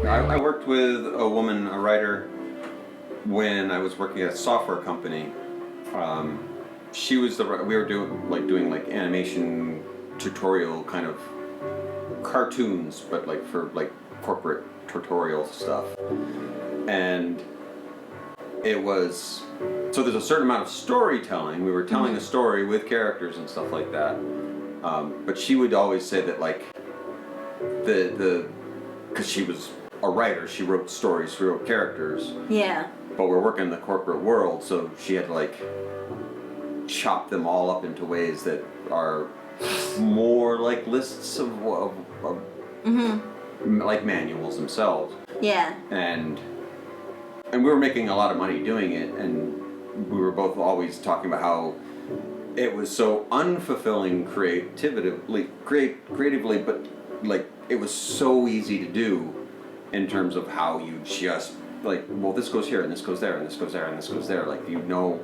I worked with a woman, a writer, when I was working at a software company. She was we were doing animation tutorial kind of cartoons, but like for like corporate tutorial stuff. And it was, so there's a certain amount of storytelling. We were telling a story with characters and stuff like that. But she would always say that like because she was a writer, she wrote stories, she wrote characters. Yeah. But we're working in the corporate world, so she had to like chop them all up into ways that are more like lists of like manuals themselves. Yeah. And we were making a lot of money doing it, and we were both always talking about how it was so unfulfilling creatively, but like it was so easy to do in terms of how you just like, well, this goes here and this goes there and this goes there and this goes there. Like you know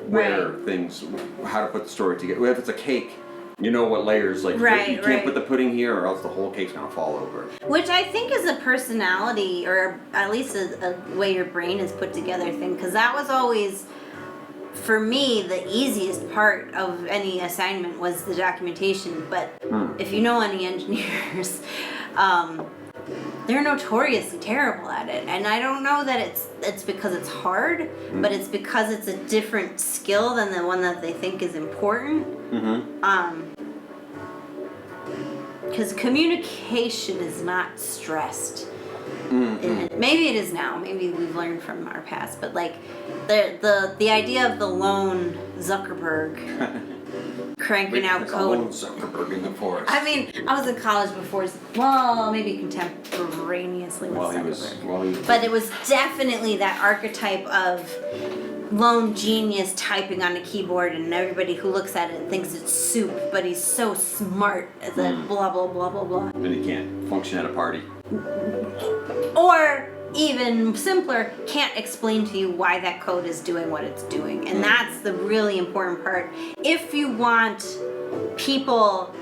where things, how to put the story together. If it's a cake, you know what layers, like you can't put the pudding here or else the whole cake's gonna fall over. Which I think is a personality, or at least a way your brain is put together thing, because that was always, for me, the easiest part of any assignment was the documentation. But if you know any engineers, they're notoriously terrible at it. And I don't know that it's because it's hard, but it's because it's a different skill than the one that they think is important. Because communication is not stressed. Maybe it is now. Maybe we've learned from our past. But like the idea of the lone Zuckerberg cranking out code. Lone Zuckerberg in the forest. I mean, I was in college before. Well, maybe contemporaneously with Zuckerberg. But it was definitely that archetype of lone genius typing on a keyboard, and everybody who looks at it thinks it's soup, but he's so smart as a blah blah blah blah blah. Then he can't function at a party. Or even simpler, can't explain to you why that code is doing what it's doing. And that's the really important part. If you want people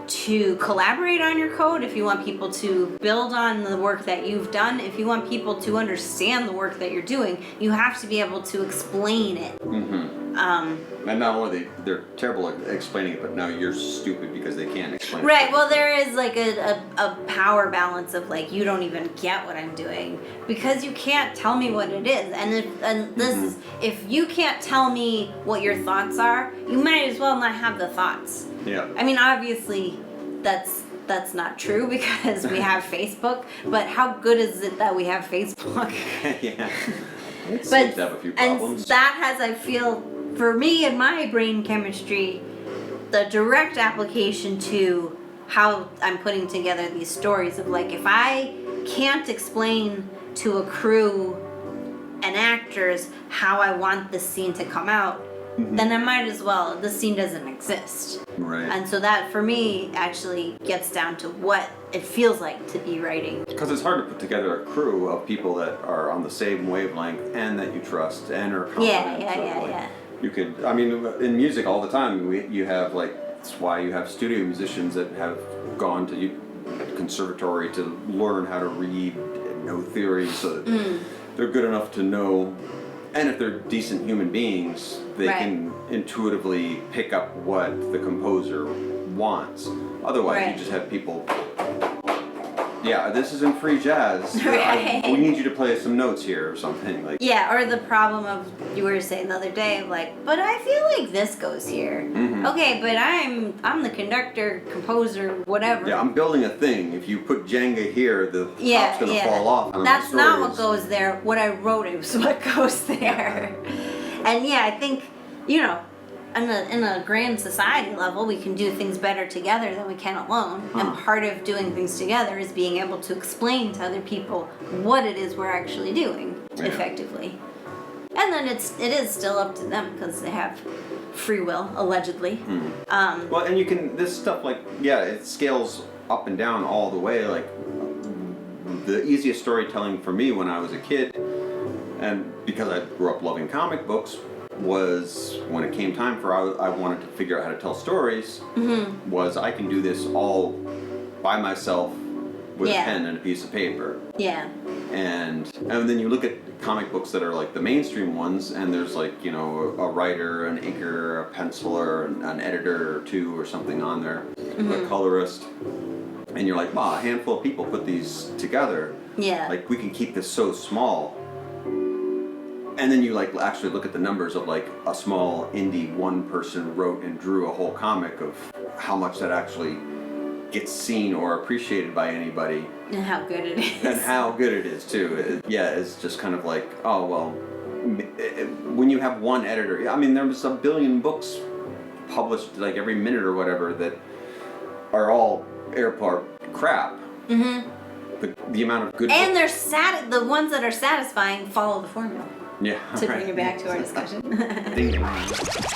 to collaborate on your code, if you want people to build on the work that you've done, if you want people to understand the work that you're doing, you have to be able to explain it. And not only they're terrible at explaining it, but now you're stupid because they can't explain it. Right, well there is like a power balance of like, you don't even get what I'm doing because you can't tell me what it is. And if you can't tell me what your thoughts are, you might as well not have the thoughts. Yeah. I mean, obviously that's not true because we have Facebook, but how good is it that we have Facebook? Yeah. It seems to have a few problems. And that has, I feel, for me and my brain chemistry, the direct application to how I'm putting together these stories of like, if I can't explain to a crew and actors how I want this scene to come out, then I might as well, this scene doesn't exist. Right. And so that, for me, actually gets down to what it feels like to be writing. Because it's hard to put together a crew of people that are on the same wavelength and that you trust and are confident. Yeah. You could, I mean, in music all the time, you have like, that's why you have studio musicians that have gone to conservatory to learn how to read and know theory, so that they're good enough to know. And if they're decent human beings, they can intuitively pick up what the composer wants. Otherwise, you just have people, this isn't free jazz. We need you to play some notes here or something. Like. Yeah, or the problem of, you were saying the other day, of like, but I feel like this goes here. Okay, but I'm the conductor, composer, whatever. Yeah, I'm building a thing. If you put Jenga here, the top's going to fall off. That's not what goes there. What I wrote is what goes there. And yeah, I think, you know, in a grand society level, we can do things better together than we can alone. And part of doing things together is being able to explain to other people what it is we're actually doing effectively. And then it is still up to them because they have free will, allegedly. Well, and you can, this stuff like, it scales up and down all the way. Like, the easiest storytelling for me when I was a kid, and because I grew up loving comic books, was when it came time for I wanted to figure out how to tell stories, was I can do this all by myself with Yeah. a pen and a piece of paper. Yeah. And then you look at comic books that are like the mainstream ones, and there's like, you know, a writer, an inker, a penciler, an editor or two or something on there, a colorist, and you're like, wow, a handful of people put these together. Yeah. Like, we can keep this so small. And then you like actually look at the numbers of like a small indie one person wrote and drew a whole comic of how much that actually gets seen or appreciated by anybody. And how good it is. And how good it is too. It's just kind of like, oh well, when you have one editor, I mean, there's a billion books published like every minute or whatever that are all airport crap. Mm-hmm. The amount of good and books. they're the ones that are satisfying follow the formula. Yeah. To bring it back to our discussion. Ding dong.